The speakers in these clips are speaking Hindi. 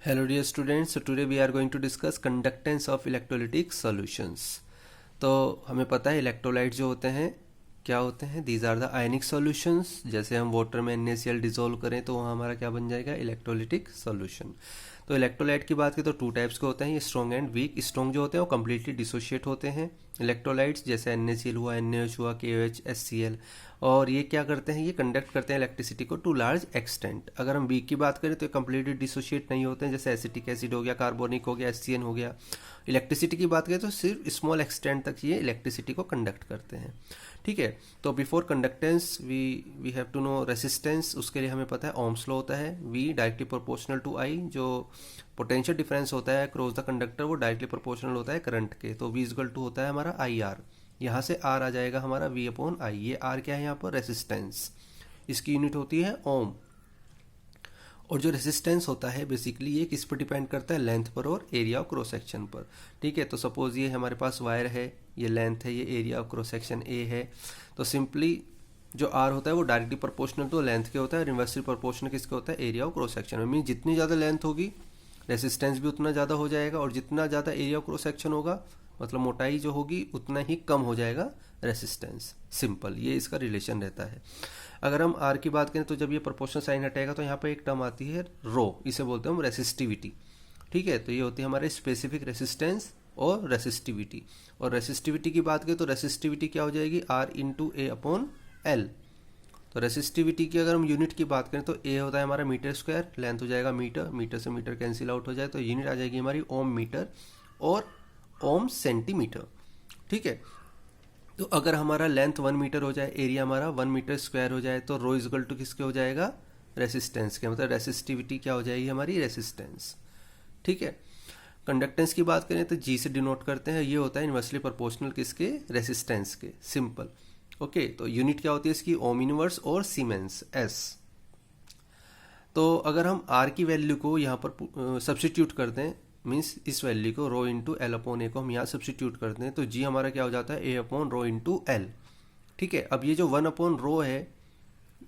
Hello dear students, so today we are going to discuss conductance of electrolytic solutions. तो हमें पता है इलेक्ट्रोलाइट जो होते हैं क्या होते हैं, these are the ionic solutions. जैसे हम वाटर में NaCl डिजोल्व करें तो वहाँ हमारा क्या बन जाएगा, इलेक्ट्रोलिटिक सॉल्यूशन. तो इलेक्ट्रोलाइट की बात करें तो टू टाइप्स के होते हैं, ये स्ट्रॉन्ग एंड वीक. स्ट्रॉन्ग जो होते हैं वो कम्प्लीटली डिसोशिएट होते हैं इलेक्ट्रोलाइट्स, जैसे NaCl हुआ, NaOH हुआ, KOH, HCl. और ये क्या करते हैं, ये कंडक्ट करते हैं इलेक्ट्रिसिटी को टू लार्ज एक्सटेंट. अगर हम वीक की बात करें तो ये कम्प्लीटली डिसोशिएट नहीं होते हैं, जैसे एसिटिक एसिड हो गया, कार्बोनिक हो गया, HCN हो गया. इलेक्ट्रिसिटी की बात करें तो सिर्फ स्मॉल एक्सटेंट तक ये इलेक्ट्रिसिटी को कंडक्ट करते हैं. ठीक है, तो before conductance we have to know resistance. उसके लिए हमें पता है ओम्स लॉ होता है, V directly proportional to I. जो पोटेंशियल डिफरेंस होता है क्रॉस द कंडक्टर वो डायरेक्टली प्रोपोर्शनल होता है करंट के. तो V इक्वल टू होता है हमारा IR. यहाँ से R आ जाएगा हमारा V अपॉन I. ये R क्या है यहाँ पर, रेसिस्टेंस. इसकी यूनिट होती है ओम. और जो रेसिस्टेंस होता है बेसिकली ये किस पर डिपेंड करता है, लेंथ पर और एरिया ऑफ क्रॉस सेक्शन पर. ठीक है, तो सपोज ये हमारे पास वायर है, ये लेंथ है, ये area of cross section A है. तो सिंपली जो R होता है वो डायरेक्टली प्रोपोर्शनल टू लेंथ के होता है, इनवर्सली प्रोपोर्शनल किसके होता है, एरिया ऑफ क्रॉस सेक्शन में. मीन जितनी ज़्यादा लेंथ होगी रेसिस्टेंस भी उतना ज़्यादा हो जाएगा, और जितना ज़्यादा एरिया ऑफ क्रॉस सेक्शन होगा मतलब मोटाई जो होगी उतना ही कम हो जाएगा रेसिस्टेंस. सिंपल, ये इसका रिलेशन रहता है. अगर हम R की बात करें तो जब ये प्रोपोर्शनल साइन हटेगा तो यहाँ पे एक टर्म आती है रो, इसे बोलते हैं हम रेसिस्टिविटी. ठीक है, तो ये होती है हमारे स्पेसिफिक रेसिस्टेंस और रेसिस्टिविटी. और रेसिस्टिविटी की बात करें तो रेसिस्टिविटी क्या हो जाएगी, R into A upon L. तो रेसिस्टिविटी की अगर हम यूनिट की बात करें तो A होता है हमारा मीटर स्क्वायर, लेंथ हो जाएगा मीटर, मीटर से मीटर कैंसिल आउट हो जाए तो यूनिट आ जाएगी हमारी ओम मीटर और ओम सेंटीमीटर. ठीक है, तो अगर हमारा लेंथ 1 मीटर हो जाए, एरिया हमारा 1 मीटर स्क्वायर हो जाए तो रो इक्वल टू किसके हो जाएगा, रेसिस्टेंस के. मतलब रेसिस्टिविटी क्या हो जाएगी हमारी, रेसिस्टेंस. ठीक है, कंडक्टेंस की बात करें तो G से डिनोट करते हैं, ये होता है इनवर्सली प्रोपोर्शनल किसके, रेसिस्टेंस के. सिंपल. ओके, तो यूनिट क्या होती है इसकी, ओम इनवर्स और सीमेंस S. तो अगर हम R की वैल्यू को यहाँ पर सब्सटीट्यूट करते हैं, मीन्स इस वैल्यू को रो इंटू एल अपॉन ए को हम यहाँ सब्सटीट्यूट करते हैं तो G हमारा क्या हो जाता है, A upon rho into L. ठीक है, अब ये जो 1 अपॉन रो है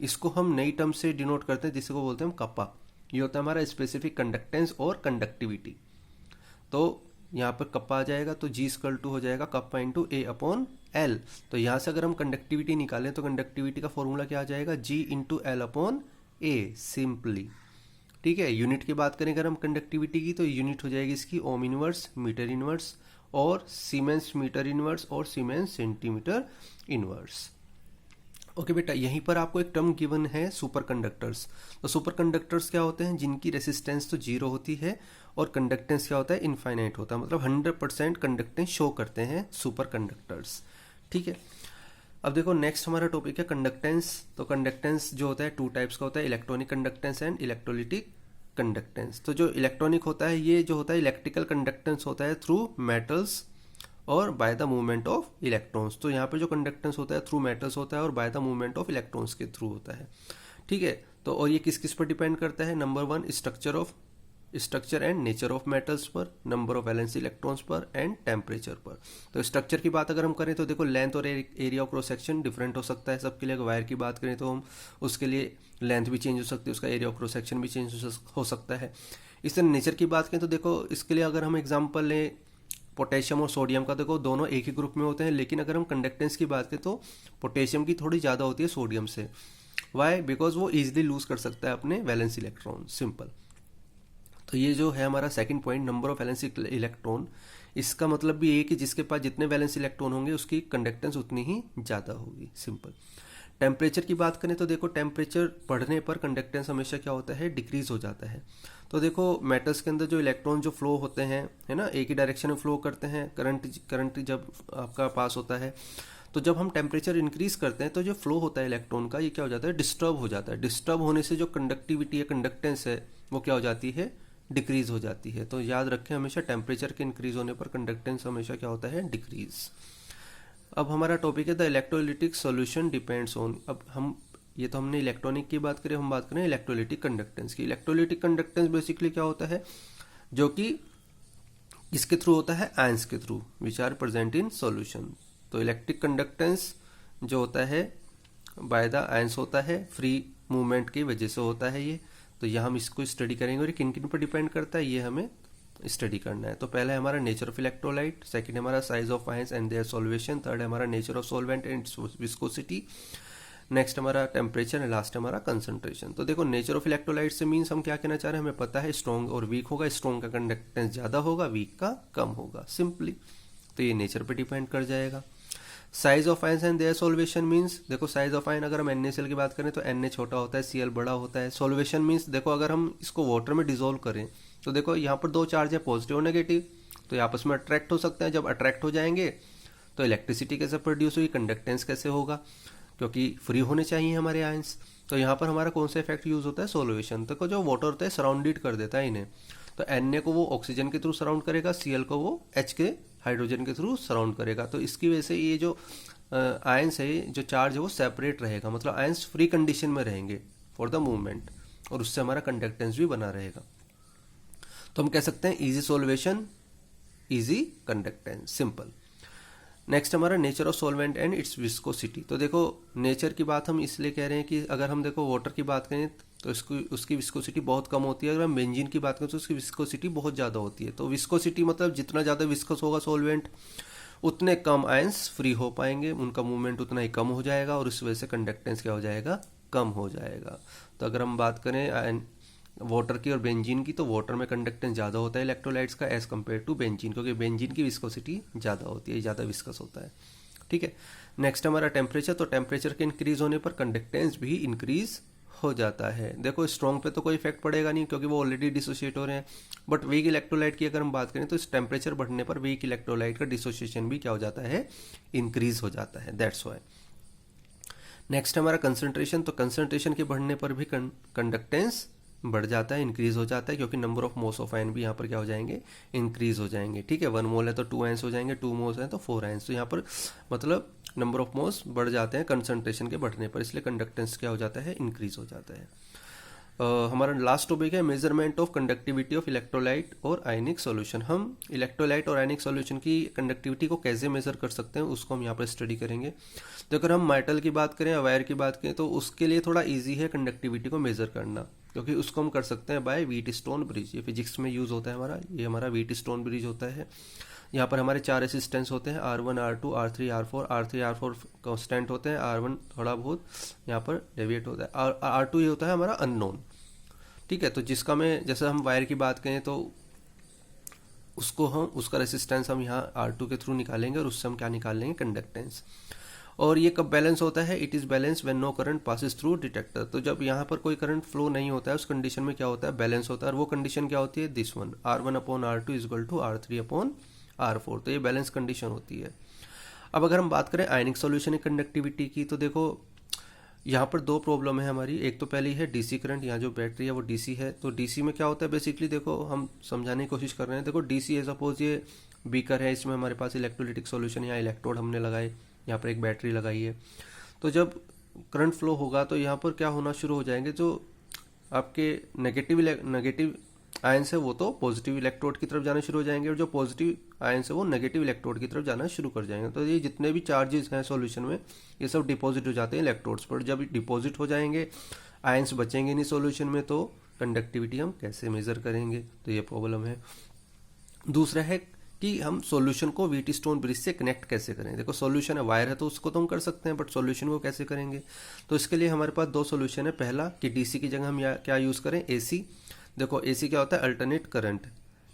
इसको हम नई टर्म से डिनोट करते हैं जिसको बोलते हैं हम कप्पा. ये होता है हमारा स्पेसिफिक कंडक्टेंस और कंडक्टिविटी. तो यहाँ पर कप्पा आ जाएगा तो G इक्वल टू हो जाएगा kappa into A upon L. तो यहाँ से अगर हम कंडक्टिविटी निकालें तो कंडक्टिविटी का फॉर्मूला क्या आ जाएगा, G into L upon A simply. ठीक है, यूनिट की बात करें अगर हम कंडक्टिविटी की तो यूनिट हो जाएगी इसकी ओम इनवर्स, मीटर इनवर्स और सीमेंस मीटर इनवर्स और सीमेंस सेंटीमीटर इनवर्स. ओके बेटा, यहीं पर आपको एक टर्म गिवन है सुपर कंडक्टर्स. तो सुपर कंडक्टर्स क्या होते हैं, जिनकी रेसिस्टेंस तो 0 होती है और कंडक्टेंस क्या होता है, इनफाइनाइट होता है. मतलब 100% कंडक्टेंस शो करते हैं सुपर कंडक्टर्स. ठीक है, अब देखो नेक्स्ट हमारा टॉपिक है कंडक्टेंस. तो कंडक्टेंस जो होता है टू टाइप्स का होता है, electronic conductance and electrolytic conductance. तो जो इलेक्ट्रॉनिक होता है ये जो होता है इलेक्ट्रिकल कंडक्टेंस होता है थ्रू मेटल्स और by the movement of electrons. तो यहाँ पे जो कंडक्टेंस होता है थ्रू मेटल्स होता है और by the movement of electrons के थ्रू होता है. ठीक है, तो और ये किस किस पर डिपेंड करता है, number 1 structure and nature of metals पर, नंबर ऑफ वैलेंसी इलेक्ट्रॉन्स पर एंड टेम्परेचर पर. तो स्ट्रक्चर की बात अगर हम करें तो देखो लेंथ और area of cross section different हो सकता है सबके लिए. वायर की बात करें तो हम उसके लिए लेंथ भी चेंज हो सकती है, उसका एरिया ऑफ क्रॉस सेक्शन भी चेंज हो सकता है. इस तरह नेचर की बात करें तो देखो इसके लिए अगर हम एग्जाम्पल लें पोटेशियम और सोडियम का, देखो दोनों एक ही ग्रुप में होते हैं, लेकिन अगर हम कंडक्टेंस की बात करें तो पोटेशियम की थोड़ी ज़्यादा होती है सोडियम से. वाई, बिकॉज वो ईजिली लूज कर सकता है अपने वैलेंस इलेक्ट्रॉन. सिंपल. तो ये जो है हमारा second point, number of valence electron. इसका मतलब भी ये कि जिसके पास जितने वैलेंस इलेक्ट्रॉन होंगे उसकी कंडक्टेंस उतनी ही ज़्यादा होगी. सिंपल. टेम्परेचर की बात करें तो देखो टेम्परेचर बढ़ने पर कंडक्टेंस हमेशा क्या होता है, डिक्रीज हो जाता है. तो देखो मेटल्स के अंदर जो इलेक्ट्रॉन जो फ्लो होते हैं है ना, एक ही डायरेक्शन में फ्लो करते हैं. करंट जब आपका पास होता है तो जब हम टेम्परेचर इंक्रीज करते हैं तो जो फ्लो होता है इलेक्ट्रॉन का ये क्या हो जाता है, डिस्टर्ब हो जाता है. डिस्टर्ब होने से जो कंडक्टिविटी है, कंडक्टेंस है, वो क्या हो जाती है, डिक्रीज हो जाती है. तो याद रखें हमेशा टेम्परेचर के इंक्रीज होने पर कंडक्टेंस हमेशा क्या होता है, डिक्रीज. अब हमारा टॉपिक है the electrolytic solution depends on. अब हम ये तो हमने इलेक्ट्रॉनिक की बात करें, हम बात करें इलेक्ट्रोलिटिक कंडक्टेंस की. इलेक्ट्रोलिटिक कंडक्टेंस बेसिकली क्या होता है, जो कि इसके थ्रू होता है, आयंस के through which are present in solution. तो इलेक्ट्रिक कंडक्टेंस जो होता है बाय द आयंस होता है, फ्री मूवमेंट की वजह से होता है ये. तो यहाँ हम इसको स्टडी करेंगे और ये किन किन पर डिपेंड करता है ये हमें स्टडी करना है। तो पहला है हमारा नेचर ऑफ इलेक्ट्रोलाइट, सेकंड है हमारा size of ions and their solvation, third है हमारा nature of solvent and viscosity, next हमारा टेम्परेचर एंड लास्ट हमारा कंसंट्रेशन। तो देखो नेचर ऑफ इलेक्ट्रोलाइट से मीन्स हम क्या कहना चाह रहे हैं, हमें पता है स्ट्रॉन्ग और वीक होगा, स्ट्रॉन्ग का कंडक्टेंस ज़्यादा होगा, वीक का कम होगा, सिंपली। तो ये नेचर पे डिपेंड कर जाएगा। Size of ions and their solvation means, देखो साइज ऑफ आयन अगर हम NaCl की बात करें तो Na छोटा होता है, Cl बड़ा होता है। सॉल्वेशन मीन्स देखो अगर हम इसको वाटर में डिजोल्व करें तो देखो यहाँ पर दो चार्ज है, पॉजिटिव और नेगेटिव, तो ये आपस में अट्रैक्ट हो सकते हैं। जब अट्रैक्ट हो जाएंगे तो इलेक्ट्रिसिटी कैसे प्रोड्यूस होगी, कंडक्टेंस कैसे होगा, क्योंकि फ्री होने चाहिए हमारे आयंस। तो यहाँ पर हमारा कौन सा इफेक्ट यूज होता है, सॉल्वेशन। तो जो वाटर होता है सराउंडेड कर देता है इन्हें, तो Na को वो ऑक्सीजन के थ्रू सराउंड करेगा, Cl को वो H के हाइड्रोजन के थ्रू सराउंड करेगा। तो इसकी वजह से ये जो आयंस है, जो चार्ज है वो सेपरेट रहेगा, मतलब आयंस फ्री कंडीशन में रहेंगे फॉर द मूवमेंट, और उससे हमारा कंडक्टेंस भी बना रहेगा। तो हम कह सकते हैं easy solvation, easy conductance, simple. Next हमारा nature of solvent and its viscosity. तो देखो नेचर की बात हम इसलिए कह रहे हैं कि अगर हम देखो वाटर की बात करें तो उसकी विस्कोसिटी बहुत कम होती है, अगर हम बेंजीन की बात करें तो उसकी विस्कोसिटी बहुत ज़्यादा होती है। तो विस्कोसिटी मतलब जितना ज़्यादा विस्कस होगा सॉल्वेंट उतने कम आयंस फ्री हो पाएंगे, उनका मूवमेंट उतना ही कम हो जाएगा, और इस वजह से कंडक्टेंस क्या हो जाएगा, कम हो जाएगा। तो अगर हम बात करें वाटर की और बेंजीन की, तो वाटर में कंडक्टेंस ज़्यादा होता है इलेक्ट्रोलाइट्स का एज कम्पेयर टू बेंजीन, क्योंकि बेंजीन की विस्कोसिटी ज़्यादा होती है, ज़्यादा विस्कस होता है। ठीक है, नेक्स्ट हमारा टेम्परेचर। तो टेम्परेचर के इंक्रीज होने पर कंडक्टेंस भी इंक्रीज हो जाता है। देखो स्ट्रॉन्ग पे तो कोई इफेक्ट पड़ेगा नहीं क्योंकि वो ऑलरेडी डिसोशिएट हो रहे हैं, बट वीक इलेक्ट्रोलाइट की अगर हम बात करें तो इस टेम्परेचर बढ़ने पर वीक इलेक्ट्रोलाइट का डिसोशिएशन भी क्या हो जाता है, इंक्रीज हो जाता है, दैट्स वाई। नेक्स्ट हमारा कंसंट्रेशन। तो कंसंट्रेशन के बढ़ने पर भी कंडक्टेंस बढ़ जाता है, इंक्रीज हो जाता है, क्योंकि number of moles of ion भी यहाँ पर क्या हो जाएंगे, इंक्रीज हो जाएंगे। ठीक है, 1 मोल है तो 2 आयंस हो जाएंगे, 2 मोल्स हैं तो 4 आयंस। तो यहाँ पर मतलब नंबर ऑफ मोल्स बढ़ जाते हैं कंसंट्रेशन के बढ़ने पर, इसलिए कंडक्टेंस क्या हो जाता है, इंक्रीज हो जाता है। हमारा लास्ट टॉपिक है measurement of conductivity of electrolyte और आयनिक सॉल्यूशन। हम इलेक्ट्रोलाइट और आयनिक सॉल्यूशन की कंडक्टिविटी को कैसे मेजर कर सकते हैं उसको हम यहाँ पर स्टडी करेंगे। तो अगर हम मेटल की बात करें, वायर की बात करें, तो उसके लिए थोड़ा ईजी है कंडक्टिविटी को मेजर करना, क्योंकि उसको हम कर सकते हैं बाय व्हीटस्टोन ब्रिज। ये फिजिक्स में यूज होता है हमारा, ये हमारा व्हीटस्टोन ब्रिज होता है। यहाँ पर हमारे 4 रेसिस्टेंस होते हैं, R1, R2, R3, R4। R3, R4 constant होते हैं, R1 थोड़ा बहुत यहाँ पर डेविएट होता है, R2 ये होता है हमारा अननोन। ठीक है, तो जिसका मैं जैसे हम वायर की बात करें तो उसको हम उसका रेसिस्टेंस हम यहाँ R2 के थ्रू निकालेंगे, और उससे हम क्या निकाल लेंगे, कंडक्टेंस। और ये कब बैलेंस होता है, it is balance when no current passes through detector. तो जब यहाँ पर कोई करंट फ्लो नहीं होता है उस कंडीशन में क्या होता है, बैलेंस होता है। और वो कंडीशन क्या होती है, this one, R1/R2 equal to R3/R4। तो ये बैलेंस कंडीशन होती है। अब अगर हम बात करें आयनिक सॉल्यूशन कंडक्टिविटी की, तो देखो यहाँ पर दो प्रॉब्लम है हमारी। एक तो पहली है डीसी करंट, यहाँ जो बैटरी है वो डीसी है। तो डीसी में क्या होता है, बेसिकली देखो हम समझाने की कोशिश कर रहे हैं। देखो डीसी है, सपोज ये बीकर है, इसमें हमारे पास इलेक्ट्रोलिटिक सॉल्यूशन या इलेक्ट्रोड हमने लगाए, यहाँ पर एक बैटरी लगाई है। तो जब करंट फ्लो होगा तो यहाँ पर क्या होना शुरू हो जाएंगे, जो आपके नेगेटिव आयंस है वो तो पॉजिटिव इलेक्ट्रोड की तरफ जाना शुरू हो जाएंगे, और जो पॉजिटिव आयंस है वो नेगेटिव इलेक्ट्रोड की तरफ जाना शुरू कर जाएंगे। तो ये जितने भी चार्जेस हैं सॉल्यूशन में, ये सब डिपॉजिट हो जाते हैं इलेक्ट्रोड्स पर। जब डिपॉजिट हो जाएंगे, आयंस बचेंगे नहीं सॉल्यूशन में, तो कंडक्टिविटी हम कैसे मेजर करेंगे, तो ये प्रॉब्लम है। दूसरा है कि हम सॉल्यूशन को व्हीटस्टोन ब्रिज से कनेक्ट कैसे करें। देखो सॉल्यूशन है, वायर है तो उसको तो हम कर सकते हैं, बट सॉल्यूशन को कैसे करेंगे। तो इसके लिए हमारे पास दो सॉल्यूशन है। पहला कि डीसी की जगह हम क्या यूज़ करें, एसी। देखो एसी क्या होता है, अल्टरनेट करंट।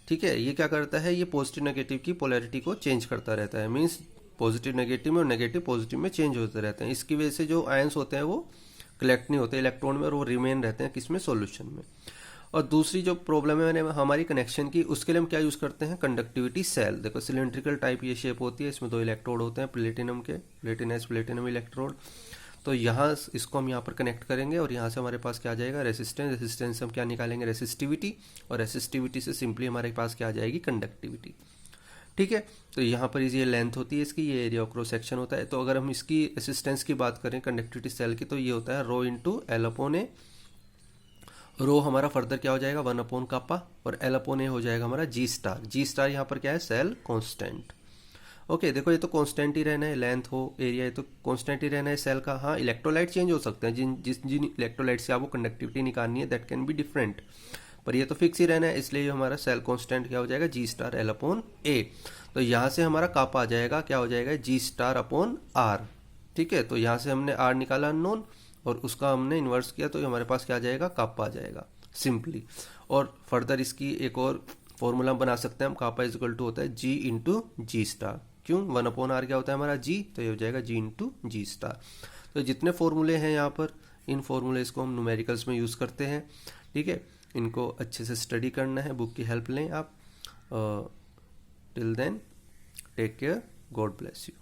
ठीक है, ये क्या करता है, ये पॉजिटिव नेगेटिव की पोलैरिटी को चेंज करता रहता है, मीन्स पॉजिटिव नेगेटिव में और नेगेटिव पॉजिटिव में चेंज होते रहते हैं। इसकी वजह से जो आयंस होते हैं वो कलेक्ट नहीं होते इलेक्ट्रॉन में, और वो रिमेन रहते हैं किसमें, सॉल्यूशन में। और दूसरी जो प्रॉब्लम है मैंने हमारी कनेक्शन की, उसके लिए हम क्या यूज़ करते हैं, कंडक्टिविटी सेल। देखो सिलेंड्रिकल टाइप ये शेप होती है, इसमें दो इलेक्ट्रोड होते हैं प्लेटिनम के, प्लेटिनम इलेक्ट्रोड। तो यहाँ इसको हम यहाँ पर कनेक्ट करेंगे, और यहाँ से हमारे पास क्या आ जाएगा, रेसिस्टेंस से हम क्या निकालेंगे, रेसिस्टिविटी, और रेसिस्टिविटी से सिंपली हमारे पास क्या आ जाएगी, कंडक्टिविटी। ठीक है, तो यहाँ पर ये लेंथ होती है इसकी, ये एरिया क्रॉस सेक्शन होता है। तो अगर हम इसकी रेसिस्टेंस की बात करें कंडक्टिविटी सेल की, तो ये होता है रो इंटू L/A। रो हमारा फर्दर क्या हो जाएगा, 1/κ, और L/A हो जाएगा हमारा G स्टार। G स्टार यहाँ पर क्या है, सेल कॉन्स्टेंट। ओके देखो ये तो कांस्टेंट ही रहना है, लेंथ हो एरिया ये तो कांस्टेंट ही रहना है सेल का। हाँ इलेक्ट्रोलाइट चेंज हो सकते हैं, जिन इलेक्ट्रोलाइट से आपको कंडक्टिविटी निकालनी है दैट कैन बी डिफरेंट, पर ये तो फिक्स ही रहना है, इसलिए हमारा सेल कांस्टेंट क्या हो जाएगा जी स्टार एल अपॉन ए। तो यहाँ से हमारा कापा आ जाएगा, क्या हो जाएगा जी स्टार अपॉन आर। ठीक है, तो यहाँ से हमने आर निकाला अननोन और उसका हमने इन्वर्स किया तो हमारे पास क्या आ जाएगा कापा आ जाएगा सिंपली। और फर्दर इसकी एक और फॉर्मूला बना सकते हैं हम, कापा इज इक्वल टू होता है जी इंटू जी स्टार। क्यों, 1/r क्या होता है हमारा जी, तो ये हो जाएगा जी इंटू जी स्टार। तो जितने फॉर्मूले हैं यहाँ पर, इन फॉर्मूलेस को हम न्यूमेरिकल्स में यूज़ करते हैं। ठीक है, इनको अच्छे से स्टडी करना है, बुक की हेल्प लें आप। Till then take care, God bless you.